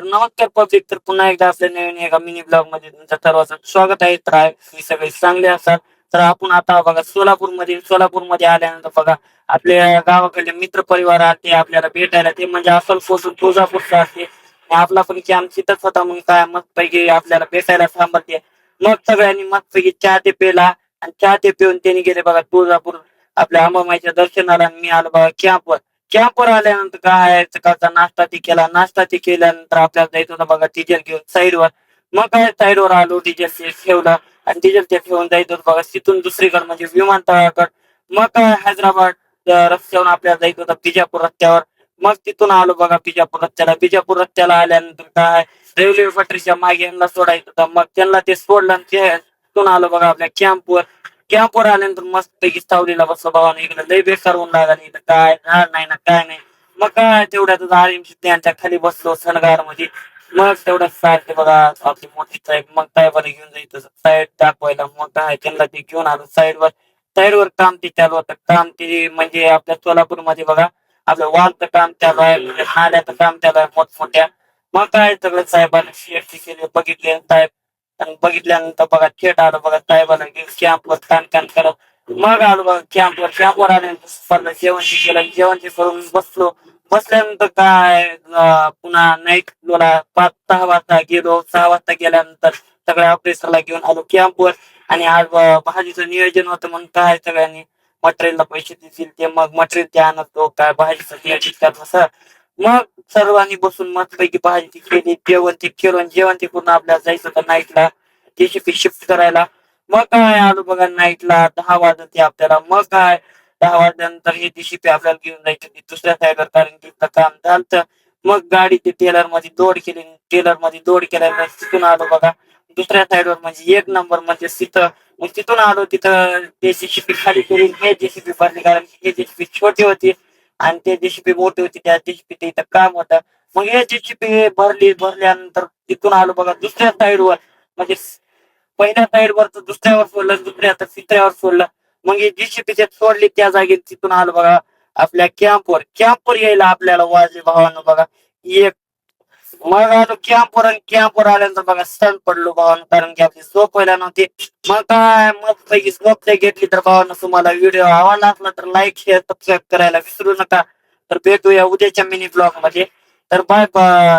नमस्कार पब्लिक, तर पुन्हा एकदा आपल्या नवीन एका मिनी ब्लॉग मध्ये तुमचं सर्वांचं स्वागत आहे. तर तुम्ही सगळे चांगले असाल. तर आपण आता बघा सोलापूरमध्ये आल्यानंतर बघा आपल्या गावाकडले मित्र परिवार आले आपल्याला भेटायला, ते म्हणजे असल पोसून तुळजापूरचा असते आणि आपला पण कॅम्प तिथंच होता. मग काय मस्त पैकी आपल्याला भेटायला सांभाळते. मग सगळ्यांनी मस्त पैकी चहा ते पेला आणि चहा ते पिऊन त्यांनी गेले बघा तुळजापूर आपल्या अंबामाईच्या दर्शनाला. आणि मी आलो बघा कॅम्पवर आल्यानंतर काय सकाळचा नाश्ता ती केल्यानंतर आपल्याला जायचं होतं बघा डिझेल घेऊन साईडवर. मग काय साईडवर आलो, डिझेल ठेवलं आणि डिझेल ते ठेवून जायचं होतं बघा तिथून दुसरीकडे म्हणजे विमानतळाकडे. मग काय हैदराबाद रस्त्यावरून आपल्याला जायचं होतं बिजापूर रस्त्यावर. मग तिथून आलो बघा बिजापूर रस्त्याला आल्यानंतर काय रेल्वे पटरीच्या मागे यांना सोडायचं होतं. मग त्यांना ते सोडलं आणि तिथून आलो बघा आपल्या कॅम्पवर आल्यानंतर मस्त पैकी सावलीला बसलो भावानं. इकडे लय बेकार ऊन लागला, इथं काय झाड नाही ना काय नाही. मग काय तेवढ्यातच त्यांच्या खाली बसलो सनगार मध्ये. मग तेवढ्यात साईड बघा आपली मोठी साहेब, मग साहेबाला घेऊन जायचं साईड दाखवायला. मग काय त्यांना ते घेऊन आलो साईडवर काम ते चालू होतं. काम ते म्हणजे आपल्या सोलापूरमध्ये बघा आपलं वालचं काम चालू आहे, म्हणजे नाल्याचं काम चालू आहे मोठमोठ्या. मग काय सगळं साहेबांना शेअरची केले बघितले साहेब. आणि बघितल्यानंतर बघा थेट आलो बघा साहेबांना कॅम्पवर कान करत. मग आलो बघा कॅम्पवर आल्यानंतर स्पर्धा जेवणची करून बसल्यानंतर काय पुन्हा नाईट 5-6 वाजता गेलो. 6 वाजता गेल्यानंतर सगळ्या ऑफिसरला घेऊन आलो कॅम्पवर. आणि आज भाजीचं नियोजन होतं म्हणून काय सगळ्यांनी मटेरियलला पैसे देतील ते मग मटेरियल ते आणतो काय भाजीचं नियोजन करत. मग सर्वांनी बसून मस्तपैकी भाजी ती केली, जेवण ते करून आपल्याला जायचं होतं नाईटला टीसीपी शिफ्ट करायला. मग काय आलो बघा नाईटला 10 वाजत आपल्याला. मग काय 10 वाजल्यानंतर हे टीसीपी आपल्याला घेऊन जायची होती दुसऱ्या साईडवर, कारण की काम झालं. मग गाडी ते टेलर मध्ये लोड केल्यानंतर तिथून आलो बघा दुसऱ्या साईडवर, म्हणजे एक नंबर म्हणजे तिथं. मग तिथून आलो तिथं ते जेसीबी खाली करून हे जेसीबी भरली, कारण की हे जेसीबी छोटी होती आणि ते जेसीबी मोठी होती. त्या जेसीबी इथं काम होतं. मग हे जेसीबी भरल्यानंतर तिथून आलो बघा दुसऱ्या साईडवर, म्हणजे पहिल्या साईडवर तर दुसऱ्यावर सोडलं, दुसऱ्या तर तिसऱ्यावर सोडलं. मग हे जेसीबी सोडली त्या जागेत. तिथून आलो बघा आपल्या कॅम्पवर यायला आपल्याला वाजले भावानं बघा एक. मग आलो कॅम्पवर आल्यानंतर बघा सण पडलो भावानं, कारण की आपली झोप व्हायला नव्हती. मग काय मग पैकी झोप घेतली. तर भावानं तुम्हाला व्हिडिओ आवडला असला तर लाईक शेअर सबस्क्राईब करायला विसरू नका. तर भेटूया उद्याच्या मिनी ब्लॉग मध्ये. तर बाय बाय.